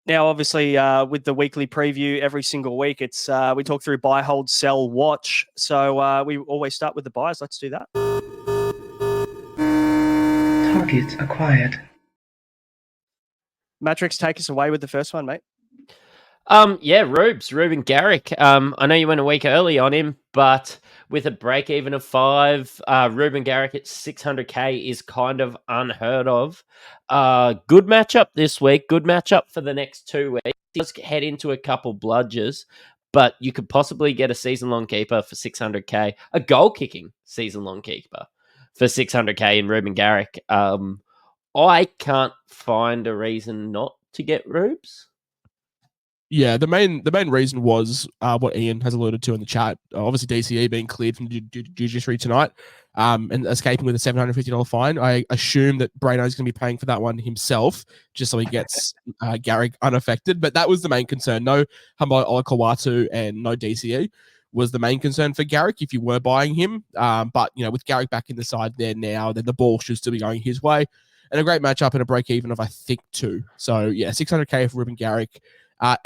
Now, obviously, with the weekly preview every single week, it's we talk through buy, hold, sell, watch. So we always start with the buys. Let's do that. Targets acquired. Mattrix, take us away with the first one, mate. Ruben Garrick. I know you went a week early on him, but with a break even of 5, Ruben Garrick at 600k is kind of unheard of. Good matchup this week. Good matchup for the next 2 weeks. He does head into a couple bludgers, but you could possibly get a season-long keeper for 600k, a goal-kicking season-long keeper for 600k in Ruben Garrick. I can't find a reason not to get Rubes. Yeah, the main reason was what Ian has alluded to in the chat. Obviously, DCE being cleared from judiciary tonight and escaping with a $750 fine. I assume that Braino is going to be paying for that one himself, just so he gets Garrick unaffected. But that was the main concern. No Humboldt Olakawatu and no DCE was the main concern for Garrick if you were buying him. But, with Garrick back in the side there now, then the ball should still be going his way. And a great matchup and a break even of, I think, 2. So, yeah, 600k for Ruben Garrick.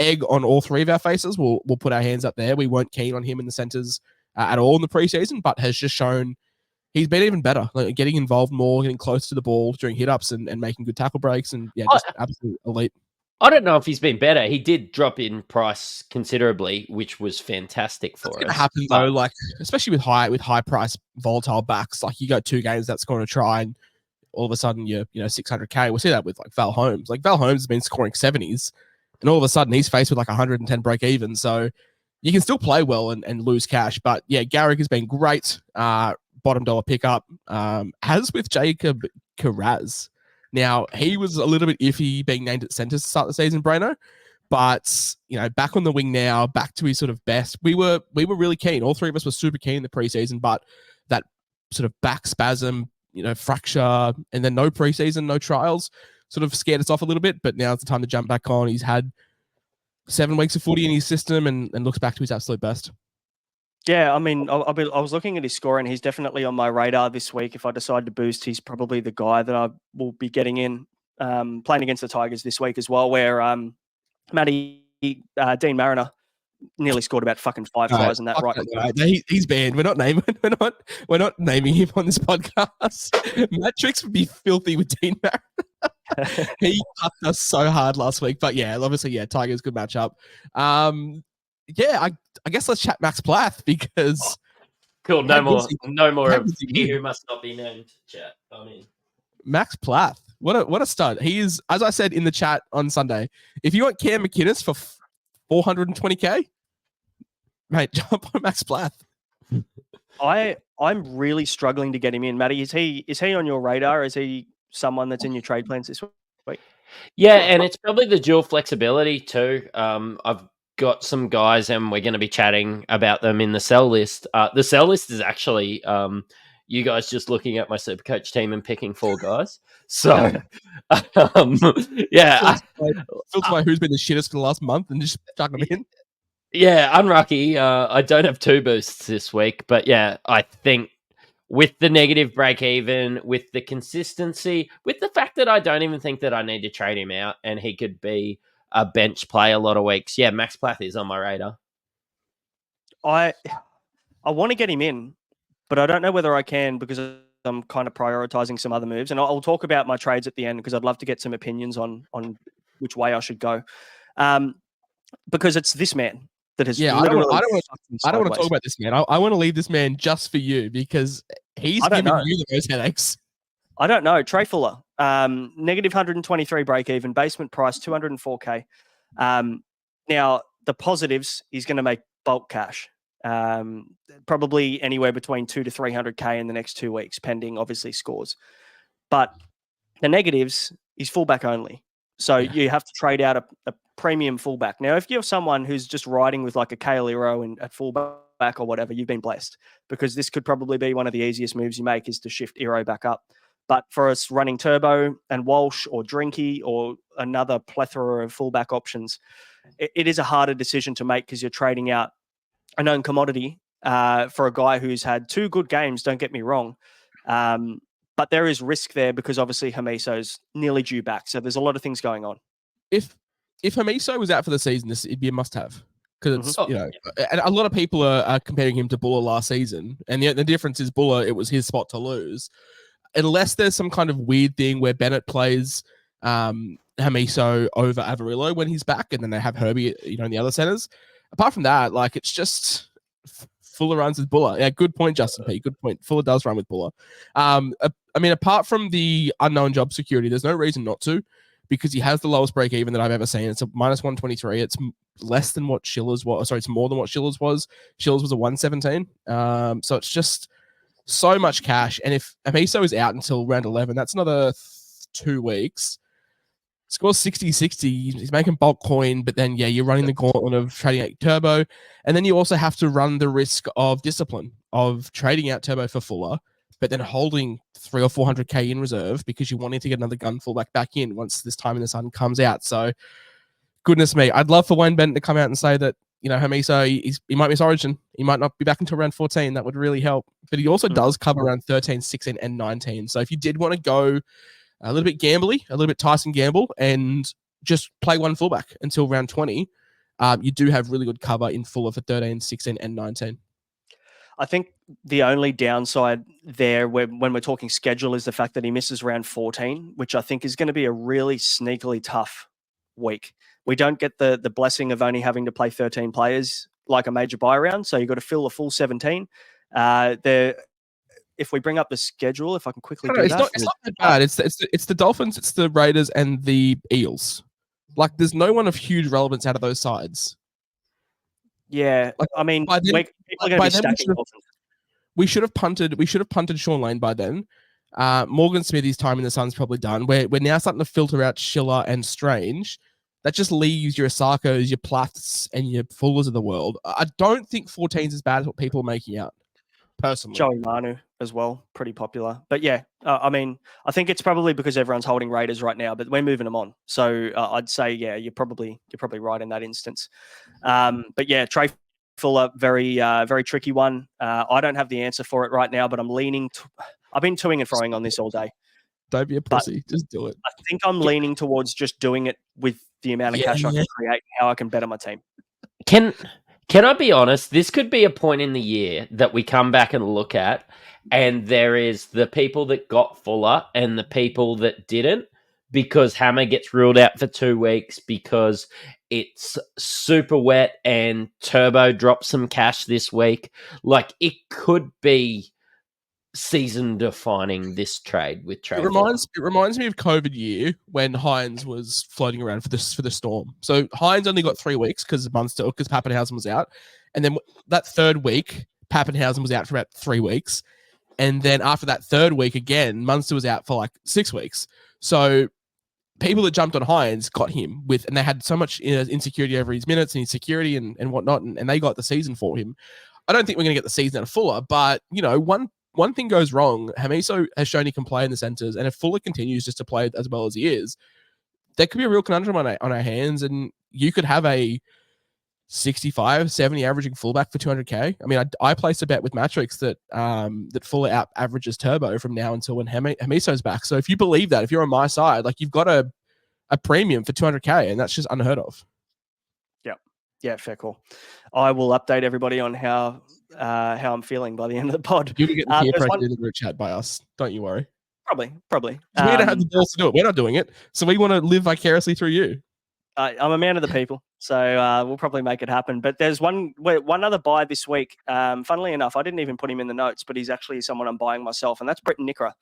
Egg on all 3 of our faces. We'll put our hands up there. We weren't keen on him in the centres at all in the preseason, but has just shown he's been even better, like getting involved more, getting close to the ball during hit-ups and making good tackle breaks, and just absolute elite. I don't know if he's been better. He did drop in price considerably, which was fantastic for us. It's going to happen though, like especially with high price volatile backs. Like you go 2 games that's scoring a try, and all of a sudden you're 600k. We'll see that with like Val Holmes. Like Val Holmes has been scoring 70s. And all of a sudden, he's faced with like 110 break even. So you can still play well and lose cash. But yeah, Garrick has been great. Bottom dollar pickup, as with Jacob Carraz. Now, he was a little bit iffy being named at centre to start the season, Braino. But, back on the wing now, back to his sort of best. We were really keen. All 3 of us were super keen in the preseason. But that sort of back spasm, fracture, and then no preseason, no trials, sort of scared us off a little bit, but now's the time to jump back on. He's had 7 weeks of footy in his system and looks back to his absolute best. Yeah, I mean, I was looking at his score, and he's definitely on my radar this week. If I decide to boost, he's probably the guy that I will be getting in, playing against the Tigers this week as well, where Dean Mariner nearly scored about fucking 5 tries in that He's banned. We're not naming him on this podcast. Mattrix would be filthy with Dean Mariner. He cut us so hard last week. But yeah, obviously, Tigers good matchup. I guess let's chat Max Plath because cool. No more of he who must not be named chat. I mean, Max Plath. What a stud. He is, as I said in the chat on Sunday, if you want Cam McInnes for 420k, mate, jump on Max Plath. I'm really struggling to get him in, Matty. Is he on your radar? Is he someone that's in your trade plans this week? Yeah, and it's probably the dual flexibility too. I've got some guys, and we're going to be chatting about them in the sell list. The sell list is actually you guys just looking at my Supercoach team and picking 4 guys. So, yeah. Filter by who's been the shittest for the last month and just chuck them in. Yeah, unlucky. I don't have 2 boosts this week, but yeah, I think with the negative break even, with the consistency, with the fact that I don't even think that I need to trade him out and he could be a bench play a lot of weeks. Yeah, Max Plath is on my radar. I want to get him in, but I don't know whether I can because I'm kind of prioritizing some other moves. And I'll talk about my trades at the end because I'd love to get some opinions on which way I should go. Because it's this man that has literally... I don't want to talk about this man. I want to leave this man just for you because he's giving you the most headaches. I don't know. Trey Fuller, negative 123 break even, basement price 204k. Now, the positives, he's going to make bulk cash. Probably anywhere between 200 to 300k in the next 2 weeks, pending obviously scores. But the negatives, he's fullback only. So you have to trade out a premium fullback. Now, if you're someone who's just riding with like a Kale Iro at fullback or whatever, you've been blessed because this could probably be one of the easiest moves you make is to shift Iro back up. But for us running Turbo and Walsh or Drinky or another plethora of fullback options, it is a harder decision to make because you're trading out a known commodity for a guy who's had 2 good games, don't get me wrong. But there is risk there because obviously Hamiso's nearly due back. So there's a lot of things going on. If if Hamiso was out for the season, it'd be a must-have because it's Mhm. and a lot of people are comparing him to Buller last season, and the difference is Buller, it was his spot to lose. Unless there's some kind of weird thing where Bennett plays Hamiso over Avarillo when he's back, and then they have Herbie, in the other centers. Apart from that, like it's just Fuller runs with Buller. Yeah, good point, Justin P. Good point. Fuller does run with Buller. I mean, apart from the unknown job security, there's no reason not to, because he has the lowest break even that I've ever seen. It's a minus 123. It's less than what Schiller's was. Sorry, it's more than what Schiller's was. Schiller's was a 117. So it's just so much cash. And if Amiso is out until round 11, that's another 2 weeks. Scores 60-60. He's making bulk coin, but then, you're running the gauntlet of trading out Turbo. And then you also have to run the risk of discipline of trading out Turbo for Fuller, but then holding 300 or 400K in reserve because you're wanting to get another gun fullback back in once this time in the sun comes out. So, goodness me, I'd love for Wayne Bennett to come out and say that, Hamiso, he might miss Origin. He might not be back until round 14. That would really help. But he also does cover around 13, 16, and 19. So if you did want to go a little bit gambly, a little bit Tyson Gamble, and just play one fullback until round 20, you do have really good cover in Fuller for 13, 16, and 19. I think the only downside there when we're talking schedule is the fact that he misses round 14, which I think is going to be a really sneakily tough week. We don't get the blessing of only having to play 13 players like a major buy round, so you've got to fill a full 17. If we bring up the schedule, if I can quickly do that. It's not that bad. It's the Dolphins, it's the Raiders, and the Eels. Like, there's no one of huge relevance out of those sides. Yeah, like, I mean, by then, people are going to be stacking Dolphins. We should have punted Sean Lane by then. Morgan Smithy's time in the sun's probably done. We're now starting to filter out Schiller and Strange. That just leaves your Asakos, your Plaths, and your Fullers of the world. I don't think 14 is as bad as what people are making out, personally. Joey Manu as well, pretty popular. But yeah, I mean, I think it's probably because everyone's holding Raiders right now, but we're moving them on. So I'd say, you're probably right in that instance. But yeah, Trey Fuller, very very tricky one. I don't have the answer for it right now, but I'm leaning. I've been toing and froing on this all day. Don't be a pussy. Just do it. I think I'm leaning towards just doing it with the amount of cash I can create, how I can better my team. Can I be honest? This could be a point in the year that we come back and look at, and there is the people that got Fuller and the people that didn't, because Hammer gets ruled out for 2 weeks because it's super wet and Turbo drops some cash this week. Like, it could be season defining, this trade with trade. It reminds me of COVID year when Hines was floating around for the Storm. So Hines only got 3 weeks because Pappenhausen was out, and then that third week Pappenhausen was out for about 3 weeks, and then after that third week again Munster was out for like 6 weeks. So people that jumped on Hines got him and they had so much insecurity over his minutes and his security and whatnot, and they got the season for him. I don't think we're going to get the season out of Fuller, but one thing goes wrong. Hamiso has shown he can play in the centers, and if Fuller continues just to play as well as he is, there could be a real conundrum on our hands, and you could have a 65, 70 averaging fullback for 200K. I mean, I placed a bet with Mattrix that Fuller out averages Turbo from now until when Hamiso's back. So if you believe that, if you're on my side, like, you've got a premium for 200K, and that's just unheard of. Yeah, fair call. I will update everybody on how I'm feeling by the end of the pod. You'll get the peer pressure in the group chat by us. Don't you worry. Probably. We don't have the balls to do it. We're not doing it, so we want to live vicariously through you. I'm a man of the people, so we'll probably make it happen. But there's one other buy this week. Funnily enough, I didn't even put him in the notes, but he's actually someone I'm buying myself, and that's Britton Nickera.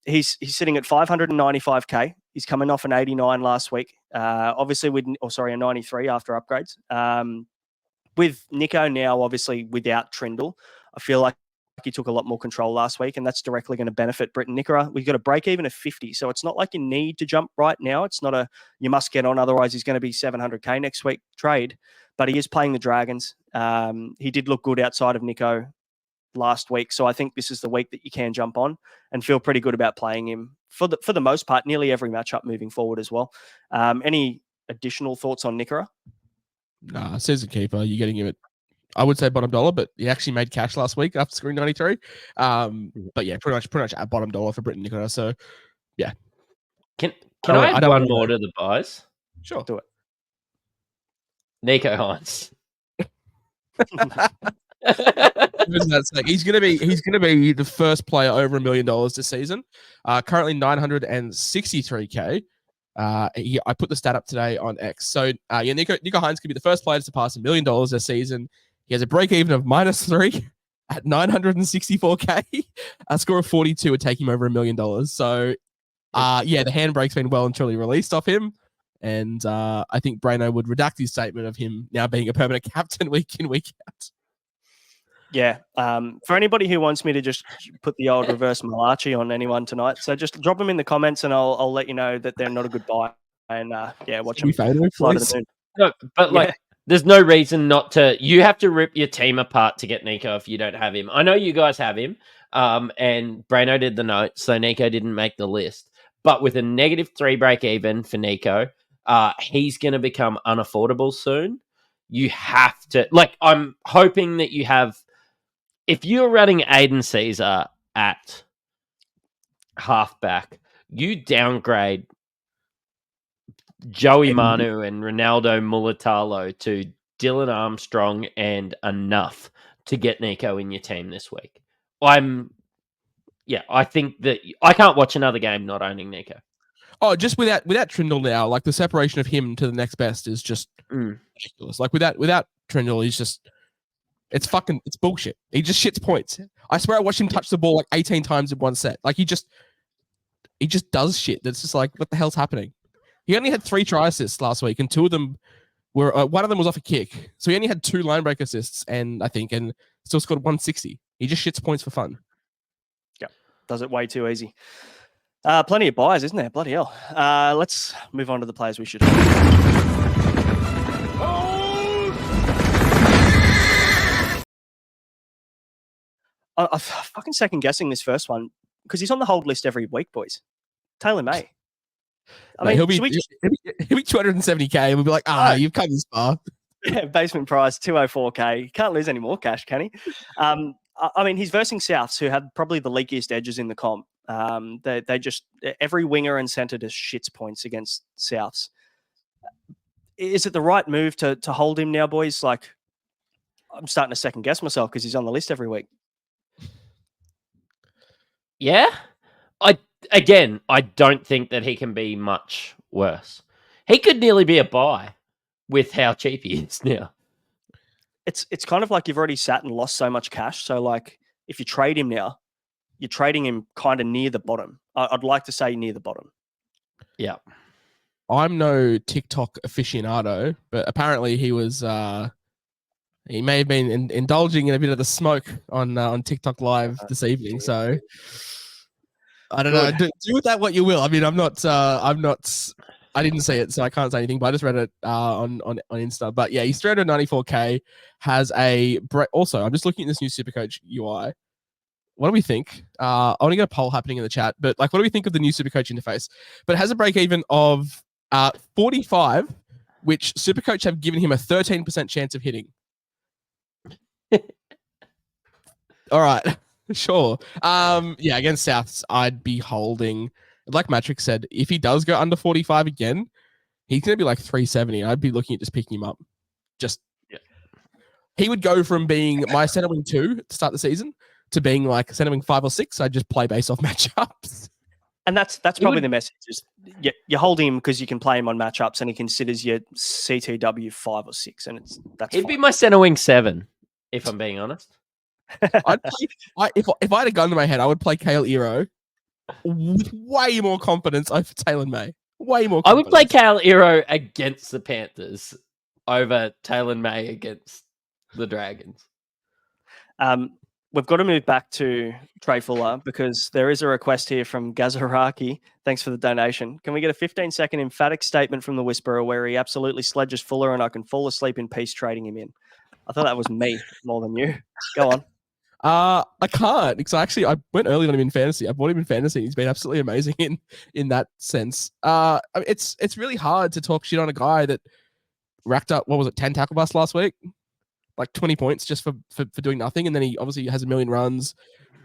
He's sitting at 595K. He's coming off an 89 last week. Obviously a 93 after upgrades. With Nico now, obviously without Trindle, I feel like he took a lot more control last week, and that's directly going to benefit Britton Nickera. We've got a break even of 50, so it's not like you need to jump right now. It's not you must get on, otherwise he's going to be 700K next week trade. But he is playing the Dragons. He did look good outside of Nico last week, so I think this is the week that you can jump on and feel pretty good about playing him for the most part, nearly every matchup moving forward as well. Any additional thoughts on Nickera? Nah, season keeper. You're getting him at, I would say, bottom dollar, but he actually made cash last week after scoring 93. But yeah, pretty much at bottom dollar for Britton Nickera. So yeah. Can I add one more to the buys? Sure. Do it. Nico Hines. He's gonna be the first player over $1 million this season. Currently 963K. I put the stat up today on X. So Nico Hines could be the first player to surpass $1 million this season. He has a break even of -3 at 964K. A score of 42 would take him over $1 million. So the handbrake's been well and truly released off him. And I think Braino would redact his statement of him now being a permanent captain week in, week out. Yeah. For anybody who wants me to just put the old reverse Malachi on anyone tonight, so just drop them in the comments and I'll let you know that they're not a good buy. And watch them fly to the moon. No, but there's no reason not to. You have to rip your team apart to get Nico if you don't have him. I know you guys have him, and Braino did the notes, so Nico didn't make the list. But with a -3 break even for Nico, he's going to become unaffordable soon. You have to, I'm hoping that you have. If you're running Aiden Caesar at halfback, you downgrade Joey Manu and Ronaldo Mulatalo to Dylan Armstrong and enough to get Nico in your team this week. I think that I can't watch another game not owning Nico. Oh, just without Trindle now, like the separation of him to the next best is just ridiculous. Like without Trindle, he's just it's bullshit. He just shits points. I swear I watched him touch the ball like 18 times in one set. Like he just does shit. That's just like, what the hell's happening? He only had 3 try assists last week, and 2 of them were one of them was off a kick. So he only had 2 line break assists, and still scored 160. He just shits points for fun. Yeah, does it way too easy. Plenty of buys, isn't there? Bloody hell. Let's move on to the players we should. I'm fucking second guessing this first one because he's on the hold list every week, boys. Taylor May. He'll be 270K, and we'll be like, you've come this far. Yeah, basement price 204K. Can't lose any more cash, can he? He's versing Souths, who have probably the leakiest edges in the comp. They just every winger and centre just shits points against Souths. Is it the right move to hold him now, boys? Like, I'm starting to second guess myself because he's on the list every week. Yeah, I don't think that he can be much worse. He could nearly be a buy with how cheap he is now. It's kind of like you've already sat and lost so much cash. So like, if you trade him now, you're trading him kind of near the bottom. I'd like to say near the bottom. Yeah. I'm no TikTok aficionado, but apparently he was he may have been indulging in a bit of the smoke on TikTok Live this evening. So I don't know. Do with that what you will. I mean, I didn't see it, so I can't say anything. But I just read it on Insta. But yeah, he's 394K. Has also. I'm just looking at this new Supercoach UI. What do we think? I want to get a poll happening in the chat. But what do we think of the new Supercoach interface? But it has a break even of 45, which Supercoach have given him a 13% chance of hitting. All right. Sure. Against Souths, I'd be holding. Like Mattrix said, if he does go under 45 again, he's going to be like 370. I'd be looking at just picking him up. He would go from being my center wing 2 to start the season to being like center wing 5 or 6. I'd just play based off matchups. And that's probably the message. Is you hold him because you can play him on matchups, and he considers you CTW 5 or 6, and he'd be my center wing 7, if I'm being honest. If I had a gun to my head, I would play Kale Ero with way more confidence over Taylor May. Way more confidence. I would play Kale Ero against the Panthers over Taylor May against the Dragons. We've got to move back to Trey Fuller because there is a request here from Gazaraki. Thanks for the donation. Can we get a 15-second emphatic statement from the Whisperer where he absolutely sledges Fuller and I can fall asleep in peace trading him in? I thought that was me more than you. Go on. I can't because I went early on him in fantasy. I bought him in fantasy. He's been absolutely amazing in that sense. It's really hard to talk shit on a guy that racked up 10 tackle busts last week, like 20 points just for doing nothing, and then he obviously has a million runs.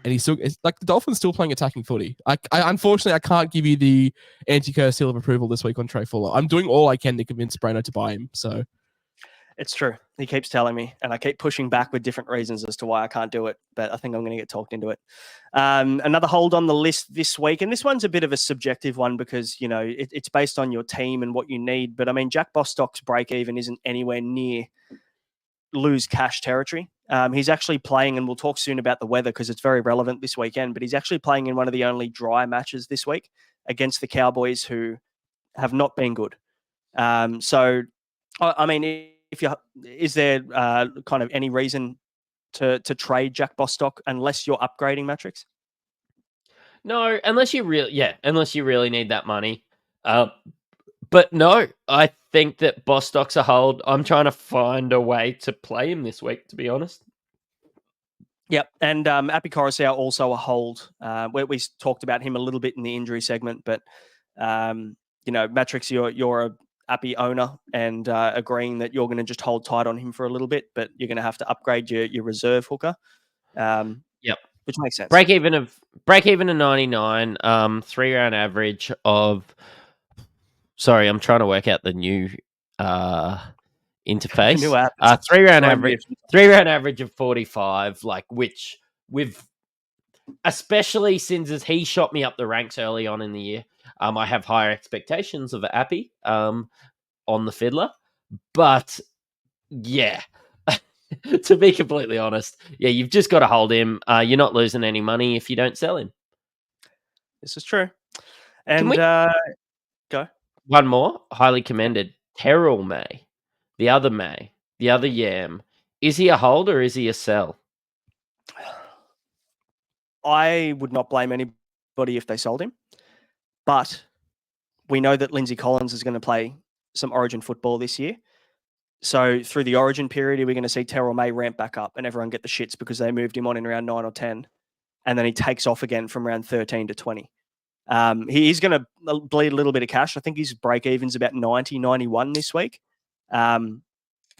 and it's like the Dolphins still playing attacking footy. I unfortunately I can't give you the anti-Kerr seal of approval this week on Trey Fuller. I'm doing all I can to convince Braino to buy him. So it's true. He keeps telling me, and I keep pushing back with different reasons as to why I can't do it. But I think I'm going to get talked into it. Another hold on the list this week, and this one's a bit of a subjective one because it's based on your team and what you need. But I mean, Jack Bostock's break even isn't anywhere near lose cash territory. He's actually playing, and we'll talk soon about the weather because it's very relevant this weekend. But he's actually playing in one of the only dry matches this week against the Cowboys, who have not been good. So, I mean, is there kind of any reason to trade Jack Bostock unless you're upgrading Mattrix? No, unless you really need that money. But no, I think that Bostock's a hold. I'm trying to find a way to play him this week, to be honest. Yep, and Appy Coruscant also a hold. We talked about him a little bit in the injury segment, but Mattrix, you're a Appy owner and agreeing that you're going to just hold tight on him for a little bit, but you're going to have to upgrade your reserve hooker. Yep, which makes sense. Break even of 99. 3-round average of. Sorry, I'm trying to work out the new interface. New app. 3-round average of 45. Like which with. Especially since he shot me up the ranks early on in the year. I have higher expectations of Appy on the Fiddler. But, yeah, to be completely honest, you've just got to hold him. You're not losing any money if you don't sell him. This is true. And go. One more, highly commended. Terrell May, the other Yam. Is he a hold or is he a sell? I would not blame anybody if they sold him, but we know that Lindsay Collins is going to play some Origin football this year. So through the Origin period, we're going to see Terrell May ramp back up and everyone get the shits because they moved him on in round 9 or 10, and then he takes off again from round 13 to 20. He is going to bleed a little bit of cash. I think his break even's about 90, 91 this week.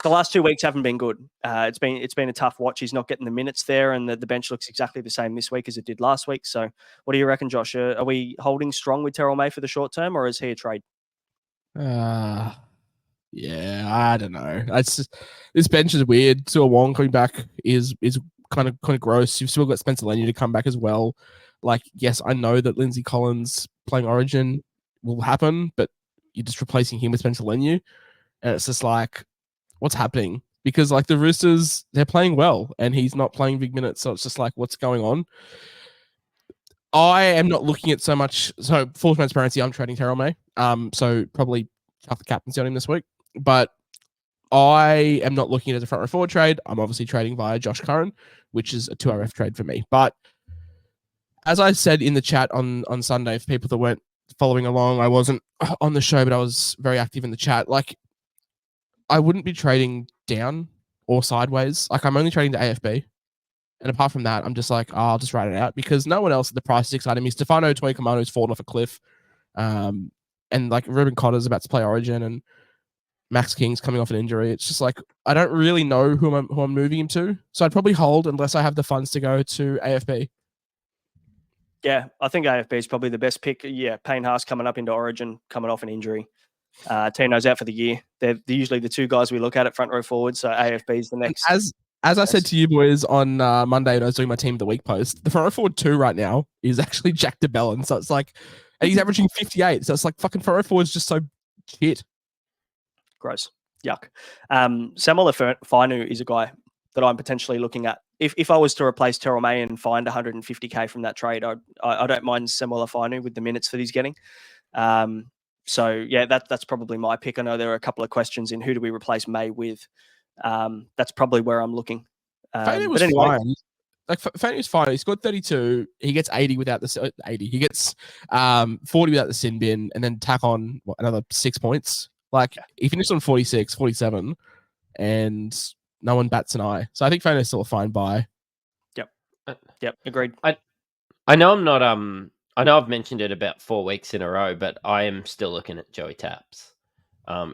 The last 2 weeks haven't been good. It's been a tough watch. He's not getting the minutes there, and the bench looks exactly the same this week as it did last week. So, what do you reckon, Josh? Are we holding strong with Terrell May for the short term, or is he a trade? Yeah, I don't know. This bench is weird. Sua Wong coming back is kind of gross. You've still got Spencer Leniu to come back as well. Like, yes, I know that Lindsay Collins playing Origin will happen, but you're just replacing him with Spencer Leniu, and it's just like, what's happening? Because like the Roosters, they're playing well and he's not playing big minutes. So it's just like, what's going on? I am not looking at so much. So full transparency, I'm trading Terrell May. So probably half the captaincy on him this week, but I am not looking at it as a front row forward trade. I'm obviously trading via Josh Curran, which is a 2RF trade for me. But as I said in the chat on Sunday, for people that weren't following along, I wasn't on the show, but I was very active in the chat. Like, I wouldn't be trading down or sideways. Like, I'm only trading to AFB. And apart from that, I'm just like, I'll just write it out because no one else at the price is exciting me. Stefano Tuikamano's fallen off a cliff. And like Ruben Cotter's about to play Origin and Max King's coming off an injury. It's just like, I don't really know who I'm moving him to. So I'd probably hold unless I have the funds to go to AFB. Yeah, I think AFB is probably the best pick. Yeah, Payne Haas coming up into Origin, coming off an injury. Tino's out for the year. They're usually the two guys we look at front row forward. So AFB is the next. As I said to you boys on Monday when I was doing my team of the week post, the front row forward 2 right now is actually Jack DeBellin. So it's like, and he's averaging 58. So it's like fucking front row forward is just so shit. Gross. Yuck. Samuel Fainu is a guy that I'm potentially looking at. If I was to replace Terrell May and find 150k from that trade, I don't mind Samuel Fainu with the minutes that he's getting. So yeah, that's probably my pick. I know there are a couple of questions in who do we replace May with. That's probably where I'm looking. Fainu was fine. Like Fainu's fine. He scored 32. He gets 80 without the 80. He gets 40 without the sin bin, and then tack on another 6 points. Like he finished on 46, 47, and no one bats an eye. So I think Fainu's still a fine buy. Yep, agreed. I know I'm not I know I've mentioned it about 4 weeks in a row, but I am still looking at Joey Taps.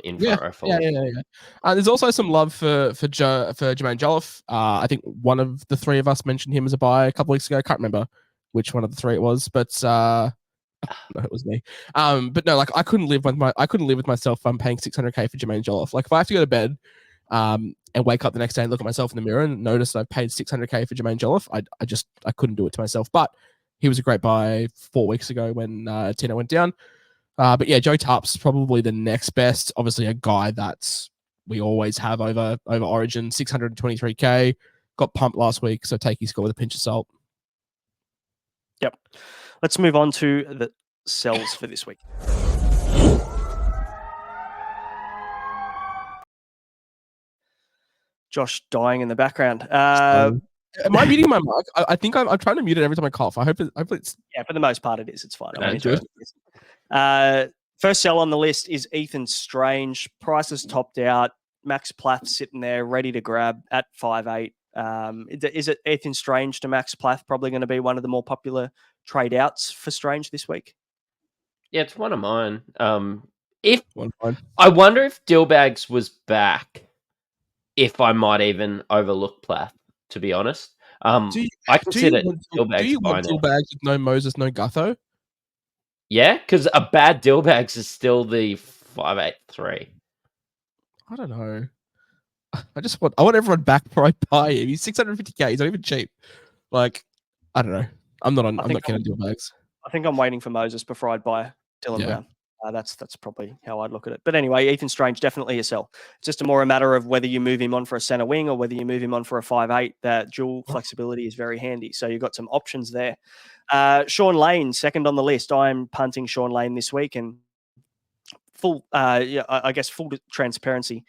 in front row forward. There's also some love for Jermaine Jolliffe. I think one of the three of us mentioned him as a buy a couple weeks ago. I can't remember which one of the three it was, but no, it was me. But no, like I couldn't live with myself if I'm paying 600k for Jermaine Jolliffe. Like if I have to go to bed and wake up the next day and look at myself in the mirror and notice that I've paid 600k for Jermaine Jolliffe, I couldn't do it to myself. But he was a great buy 4 weeks ago when Tino went down. But yeah, Joe Tarp's probably the next best. Obviously, a guy that we always have over Origin, 623k. Got pumped last week, so take his score with a pinch of salt. Yep. Let's move on to the sells for this week. Josh dying in the background. Am I muting my mic? I think I'm trying to mute it every time I cough. Hopefully it's yeah, for the most part it is. It's fine. Good. First sell on the list is Ethan Strange. Price is topped out. Max Plath sitting there ready to grab at 5'8". Is it Ethan Strange to Max Plath probably going to be one of the more popular trade outs for Strange this week? Yeah, it's one of mine. I wonder if Dillbags was back, if I might even overlook Plath, to be honest. I consider Dillbags. Do you want Dillbags with no Moses, no Gutho? Yeah, because a bad Dillbags is still the 5'8'3". I don't know. I want everyone back before I buy him. He's 650k. He's not even cheap. Like, I don't know. I'm not keen on Dillbags. I think I'm waiting for Moses before I'd buy Dylan Brown. That's probably how I'd look at it. But anyway, Ethan Strange, definitely a sell. It's just a matter of whether you move him on for a center wing or whether you move him on for a 5'8". That dual flexibility is very handy. So you've got some options there. Sean Lane, second on the list. I'm punting Sean Lane this week, and full transparency,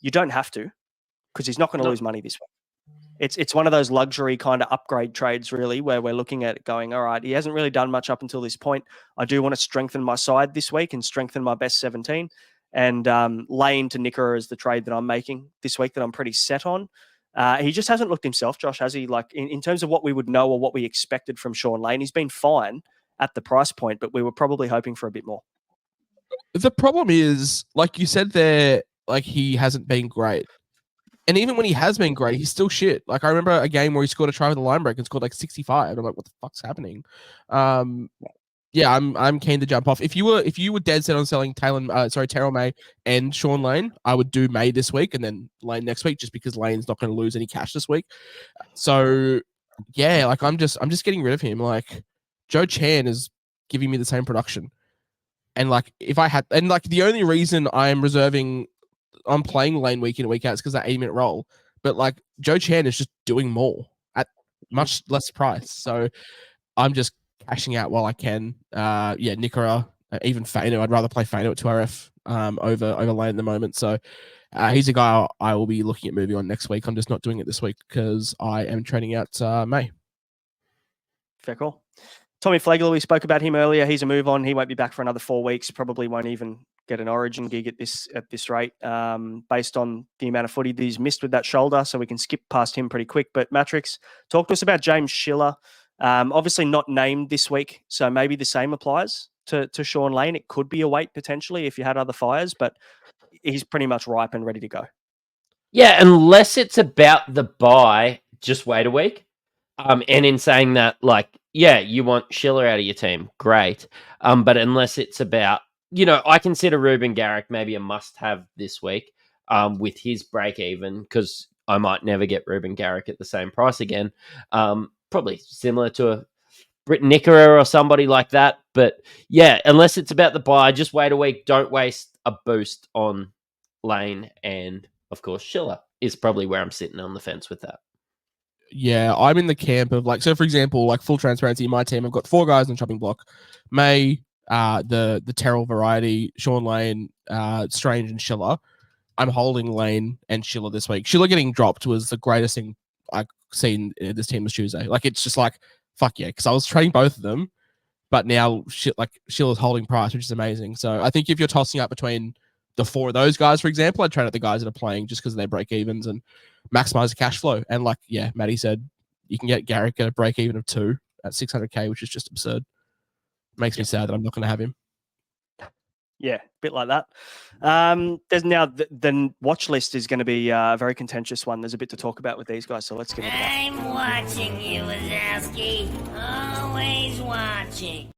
you don't have to, because he's not going to lose money this week. It's one of those luxury kind of upgrade trades, really, where we're looking at it going, all right, he hasn't really done much up until this point. I do want to strengthen my side this week and strengthen my best 17. And Lane to Nicker is the trade that I'm making this week that I'm pretty set on. He just hasn't looked himself, Josh, has he? Like in terms of what we would know or what we expected from Sean Lane, he's been fine at the price point, but we were probably hoping for a bit more. The problem is, like you said there, like he hasn't been great. And even when he has been great, he's still shit. Like I remember a game where he scored a try with a line break and scored like 65. I'm like, what the fuck's happening? Yeah, I'm keen to jump off. If you were dead set on selling Terrell May and Sean Lane, I would do May this week and then Lane next week, just because Lane's not going to lose any cash this week. So yeah, like I'm just getting rid of him. Like Joe Chan is giving me the same production, and like if I had, and like the only reason I'm playing Lane week in and week out is because that 8-minute roll. But like Joe Chan is just doing more at much less price. So I'm just cashing out while I can. Nickera, even Faino. I'd rather play Faino at 2RF over Lane at the moment. So he's a guy I will be looking at moving on next week. I'm just not doing it this week because I am trading out May. Fair call. Tommy Flegler, we spoke about him earlier. He's a move on. He won't be back for another 4 weeks. Probably won't even get an Origin gig at this rate, based on the amount of footy that he's missed with that shoulder. So we can skip past him pretty quick. But Mattrix, talk to us about James Schiller. Obviously not named this week, so maybe the same applies to Sean Lane. It could be a wait potentially if you had other fires, but he's pretty much ripe and ready to go. Yeah, unless it's about the buy, just wait a week. And in saying that, like, yeah, you want Schiller out of your team, great. But unless it's about, I consider Ruben Garrick maybe a must-have this week with his break-even, because I might never get Ruben Garrick at the same price again. Probably similar to a Britton Nickera or somebody like that. But yeah, unless it's about the buy, just wait a week. Don't waste a boost on Lane. And of course, Schiller is probably where I'm sitting on the fence with that. Yeah, I'm in the camp of like, so for example, like full transparency, in my team, I've got 4 guys on chopping block. May, the Terrell variety, Sean Lane, Strange and Schiller. I'm holding Lane and Schiller this week. Schiller getting dropped was the greatest thing I've seen in this team this Tuesday. Like, it's just like, fuck yeah, because I was trading both of them, but now Schiller's holding price, which is amazing. So I think if you're tossing up between the 4 of those guys, for example, I'd trade out the guys that are playing just because of their break evens and maximize the cash flow. And like, yeah, Matty said, you can get Garrick at a break even of 2 at 600k, which is just absurd. Makes me sad that I'm not going to have him. Yeah, a bit like that. There's now the watch list is going to be a very contentious one. There's a bit to talk about with these guys, so let's get into that. I'm watching you, Wazowski. Always watching.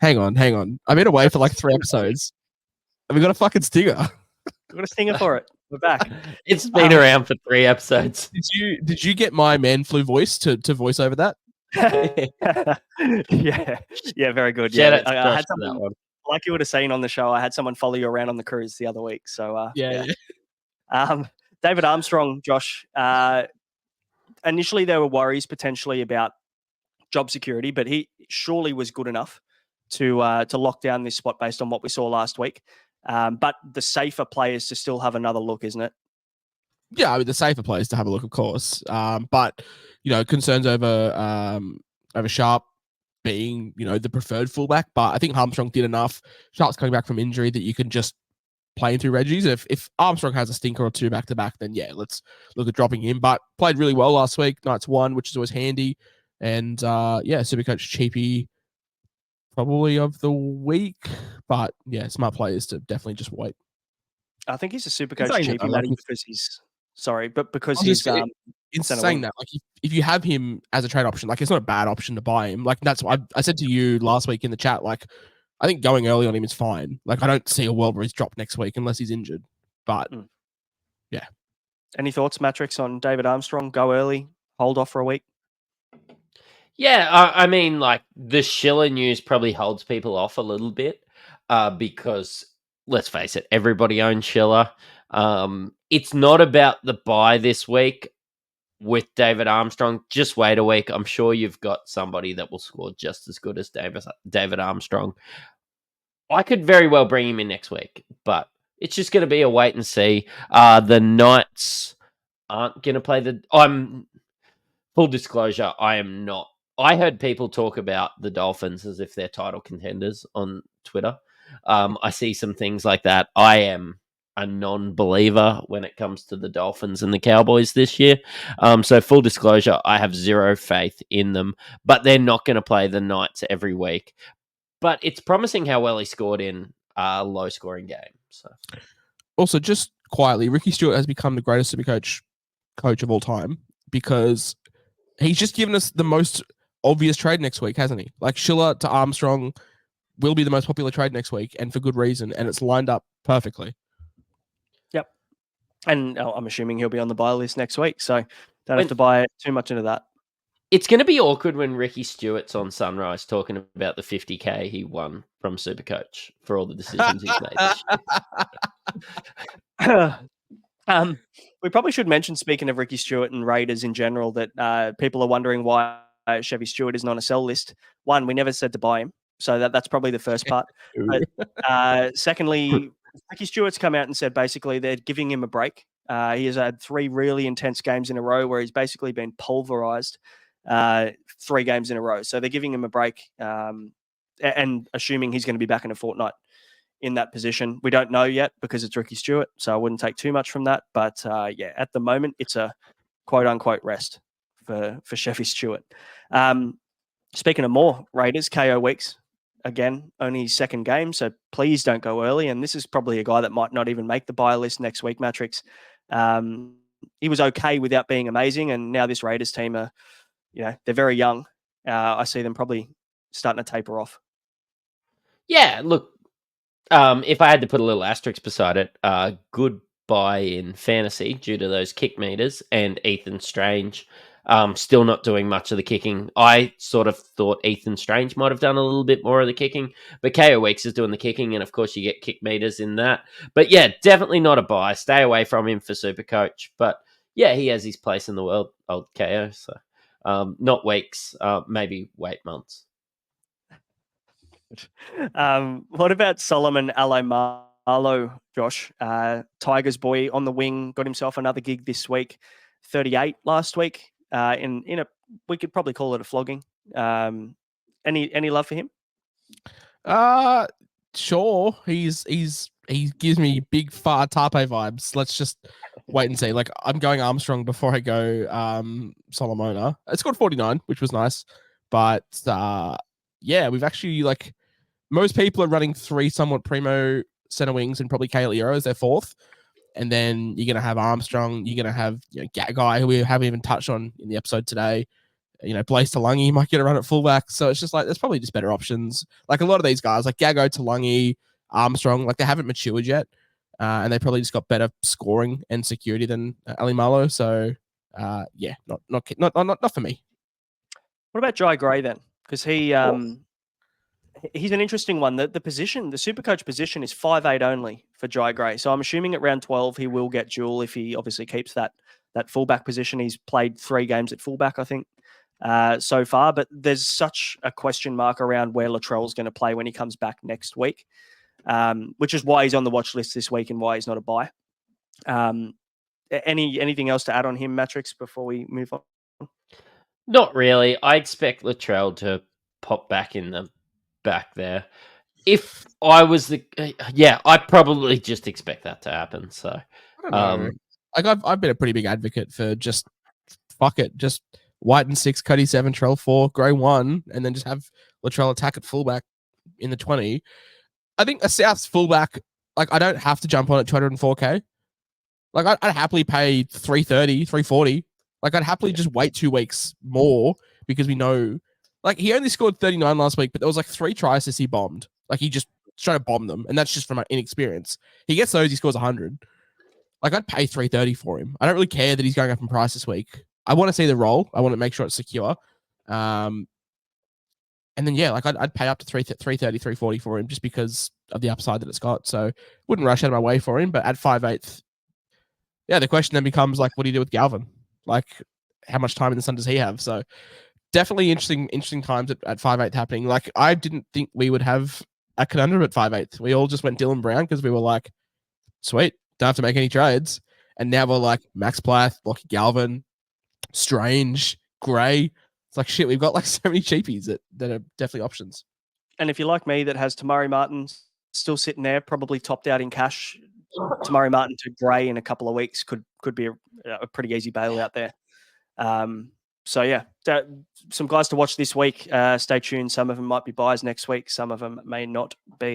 Hang on. I've been away for like 3 episodes. And we got a fucking stinger. We've got a stinger for it. We're back. It's been around for 3 episodes. Did you get my man flu voice to voice over that? yeah, very good. Shout Yeah, out to I Josh had for that someone, one. like you would have seen on the show. I had someone follow you around on the cruise the other week. So Yeah. David Armstrong, Josh. Initially, there were worries potentially about job security, but he surely was good enough to lock down this spot based on what we saw last week. But the safer play is to still have another look, isn't it? Yeah, I mean the safer place to have a look, of course. But concerns over Sharp being the preferred fullback. But I think Armstrong did enough. Sharp's coming back from injury that you can just play him through Reggie's. If Armstrong has a stinker or 2 back to back, then yeah, let's look at dropping him. But played really well last week. Knights won, which is always handy. And Supercoach cheapy probably of the week. But yeah, smart players to definitely just wait. I think he's a Supercoach saying that, cheapie, like, Matty, because he's sorry, but because I was he's just- in centre saying wing. that, like if you have him as a trade option, like it's not a bad option to buy him. Like that's what I said to you last week in the chat. Like I think going early on him is fine. Like I don't see a world where he's dropped next week unless he's injured. But yeah. Any thoughts, Mattrix, on David Armstrong? Go early, hold off for a week. Yeah, I mean, like the Schiller news probably holds people off a little bit because let's face it, everybody owns Schiller. It's not about the buy this week with David Armstrong. Just wait a week. I'm sure you've got somebody that will score just as good as David Armstrong. I could very well bring him in next week, but it's just going to be a wait and see. The Knights aren't going to play full disclosure, I am not. I heard people talk about the Dolphins as if they're title contenders on Twitter. I see some things like that. I am a non-believer when it comes to the Dolphins and the Cowboys this year. So full disclosure, I have zero faith in them, but they're not going to play the Knights every week. But it's promising how well he scored in a low-scoring game. So, also, just quietly, Ricky Stewart has become the greatest Supercoach coach of all time because he's just given us the most obvious trade next week, hasn't he? Like Schiller to Armstrong will be the most popular trade next week, and for good reason, and it's lined up perfectly. Yep. And I'm assuming he'll be on the buy list next week, so don't have to buy too much into that. It's going to be awkward when Ricky Stewart's on Sunrise talking about the 50K he won from Supercoach for all the decisions he's made. We probably should mention, speaking of Ricky Stewart and Raiders in general, that people are wondering why Chevy Stewart isn't on a sell list. One, we never said to buy him, so that's probably the first part. But, secondly, Ricky Stewart's come out and said basically they're giving him a break. He has had 3 really intense games in a row where he's basically been pulverized 3 games in a row. So they're giving him a break and assuming he's going to be back in a fortnight in that position. We don't know yet because it's Ricky Stewart, so I wouldn't take too much from that. But yeah, at the moment, it's a quote-unquote rest for Chevy Stewart. Speaking of more Raiders, KO Weeks, again, only his 2nd game, so please don't go early. And this is probably a guy that might not even make the buy list next week, Mattrix. He was okay without being amazing, and now this Raiders team are, they're very young. I see them probably starting to taper off. Yeah, look, if I had to put a little asterisk beside it, good buy in fantasy due to those kick meters and Ethan Strange still not doing much of the kicking. I sort of thought Ethan Strange might have done a little bit more of the kicking, but KO Weeks is doing the kicking, and of course you get kick meters in that. But yeah, definitely not a buy. Stay away from him for Supercoach. But yeah, he has his place in the world, old KO. So not weeks, maybe wait months. What about Solomon Alomalo, Josh? Tigers boy on the wing, got himself another gig this week. 38 last week. We could probably call it a flogging. Any love for him? Sure. He gives me big far Tape vibes. Let's just wait and see. Like I'm going Armstrong before I go Solomona. It scored 49, which was nice. But yeah, we've actually most people are running 3 somewhat primo center wings and probably Kale as their 4th. And then you're going to have Armstrong. You're going to have Guy, who we haven't even touched on in the episode today. Blaze Talangi might get a run at fullback. So it's just like, there's probably just better options. Like a lot of these guys, like Gago, Talangi, Armstrong, like they haven't matured yet. And they probably just got better scoring and security than Ali Malo. So yeah, not for me. What about Jai Gray then? Because he's an interesting one. The position, the Supercoach position is 5'8" only for Jai Gray. So I'm assuming at round 12 he will get dual if he obviously keeps that fullback position. He's played 3 games at fullback, I think, so far. But there's such a question mark around where Latrell's going to play when he comes back next week, which is why he's on the watch list this week and why he's not a buy. Anything else to add on him, Mattrix, before we move on? Not really. I expect Latrell to pop back in the back there. If I was I probably just expect that to happen. So I don't know. Like I've been a pretty big advocate for just fuck it, just White and 6, Cuddy 7, Trell 4, Gray 1, and then just have Latrell attack at fullback in the 20. I think a South's fullback, like I don't have to jump on at 204k. Like I'd happily pay 330, 340. Like I'd happily just wait 2 weeks more because we know, like he only scored 39 last week, but there was like 3 tries to see bombed. Like he just tried to bomb them, and that's just from my inexperience. He gets those, he scores 100. Like I'd pay 330 for him. I don't really care that he's going up in price this week. I want to see the role. I want to make sure it's secure. And then yeah, like I'd pay up to 330, 340 for him just because of the upside that it's got. So wouldn't rush out of my way for him, but at 5'8", yeah, the question then becomes like, what do you do with Galvin? Like, how much time in the sun does he have? So definitely interesting times at 5'8" happening. Like, I didn't think we would have a conundrum at 5'8". We all just went Dylan Brown because we were like, sweet, don't have to make any trades. And now we're like Max Plath, Lockie Galvin, Strange, Gray. It's like shit. We've got like so many cheapies that are definitely options. And if you're like me that has Tamari Martin still sitting there, probably topped out in cash, Tamari Martin to Gray in a couple of weeks could be a pretty easy bail out there. So yeah, some guys to watch this week. Stay tuned. Some of them might be buys next week. Some of them may not be.